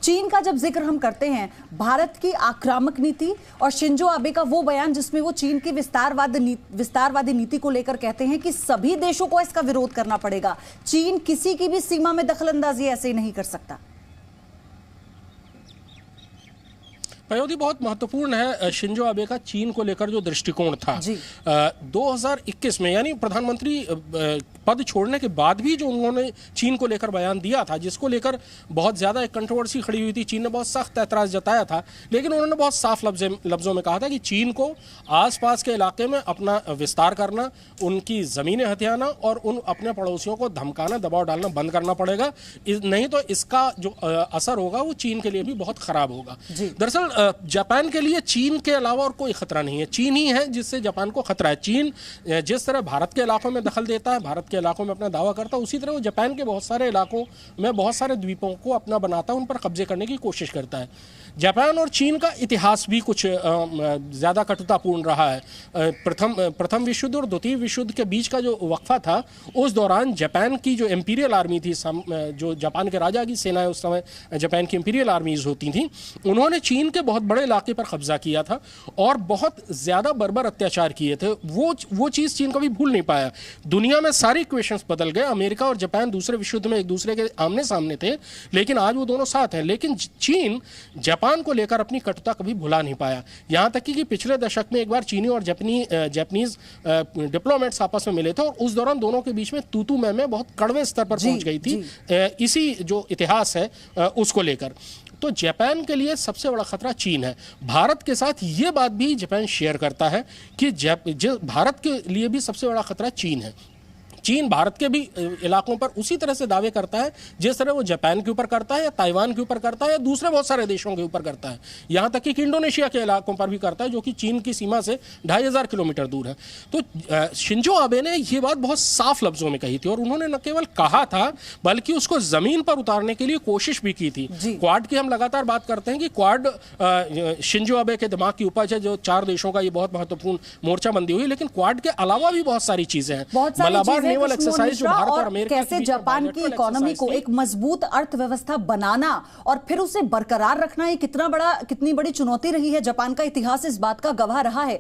चीन का जब जिक्र हम करते हैं, भारत की आक्रामक नीति और शिंजो आबे का वो बयान जिसमें वो चीन की विस्तारवादी नीति को लेकर कहते हैं कि सभी देशों को इसका विरोध करना पड़ेगा, चीन किसी की भी सीमा में दखलंदाजी ऐसे ही नहीं कर सकता। पयोधी बहुत महत्वपूर्ण है शिंजो आबे का चीन को लेकर जो दृष्टिकोण था 2021 में, यानी प्रधानमंत्री पद छोड़ने के बाद भी जो उन्होंने चीन को लेकर बयान दिया था, जिसको लेकर बहुत ज्यादा एक कंट्रोवर्सी खड़ी हुई थी, चीन ने बहुत सख्त ऐतराज जताया था, लेकिन उन्होंने बहुत साफ लफ्जों में कहा था कि चीन को आसपास के इलाके में अपना विस्तार करना, उनकी जमीनें हथियाना और उन अपने पड़ोसियों को धमकाना, दबाव डालना बंद करना पड़ेगा, नहीं तो इसका जो असर होगा वो चीन के लिए भी बहुत खराब होगा। दरअसल जापान के लिए चीन के अलावा और कोई खतरा नहीं है, चीन ही है जिससे जापान को खतरा है। चीन जिस तरह भारत के इलाकों में दखल देता है, भारत के इलाकों में अपना दावा करता है, उसी तरह वो जापान के बहुत सारे इलाकों में बहुत सारे द्वीपों को अपना बनाता है, उन पर कब्जे करने की कोशिश करता है। जापान और चीन का इतिहास भी कुछ ज़्यादा कटुतापूर्ण रहा है। प्रथम विश्व युद्ध और द्वितीय विश्व युद्ध के बीच का जो वक्फा था, उस दौरान जापान की जो इंपीरियल आर्मी थी, जो जापान के राजा की सेनाएं उस समय जापान की इंपीरियल आर्मीज होती थी, उन्होंने चीन के बहुत बड़े इलाके पर कब्जा किया था और बहुत ज़्यादा बर्बर अत्याचार किए थे। वो चीज़ चीन कभी भूल नहीं पाया। दुनिया में सारे इक्वेशंस बदल गए, अमेरिका और जापान दूसरे विश्व युद्ध में एक दूसरे के आमने सामने थे, लेकिन आज वो दोनों साथ हैं। लेकिन चीन जापान को लेकर अपनी कटुता कभी भुला नहीं पाया। यहां तक कि पिछले दशक में एक बार चीनी और जापानीज डिप्लोमेट्स आपस में मिले थे और उस दौरान दोनों के बीच में तू मैं बहुत कड़वे स्तर पर पहुंच गई थी, इसी जो इतिहास है उसको लेकर। तो जापान के लिए सबसे बड़ा खतरा चीन है। भारत के साथ ये बात भी जापान शेयर करता है कि भारत के लिए भी सबसे बड़ा खतरा चीन है। चीन भारत के भी इलाकों पर उसी तरह से दावे करता है जिस तरह वो जापान के ऊपर करता है या ताइवान के ऊपर करता है या दूसरे बहुत सारे देशों के ऊपर करता है, यहाँ तक कि इंडोनेशिया के इलाकों पर भी करता है, जो कि चीन की सीमा से 2500 किलोमीटर दूर है। तो शिंजो आबे ने ये बात बहुत साफ लफ्जों में कही थी और उन्होंने न केवल कहा था बल्कि उसको जमीन पर उतारने के लिए कोशिश भी की थी। क्वाड की हम लगातार बात करते हैं कि क्वाड शिंजो आबे के दिमाग की उपज है, जो 4 देशों का ये बहुत महत्वपूर्ण मोर्चाबंदी हुई, लेकिन क्वाड के अलावा भी बहुत सारी चीजें हैं। मलाबार नेवल एक्सरसाइज जो भारत और अमेरिका कैसे जापान की इकोनॉमी को एक मजबूत अर्थव्यवस्था बनाना और फिर उसे बरकरार रखना, ये कितनी बड़ी चुनौती रही है। जापान का इतिहास इस बात का गवाह रहा है।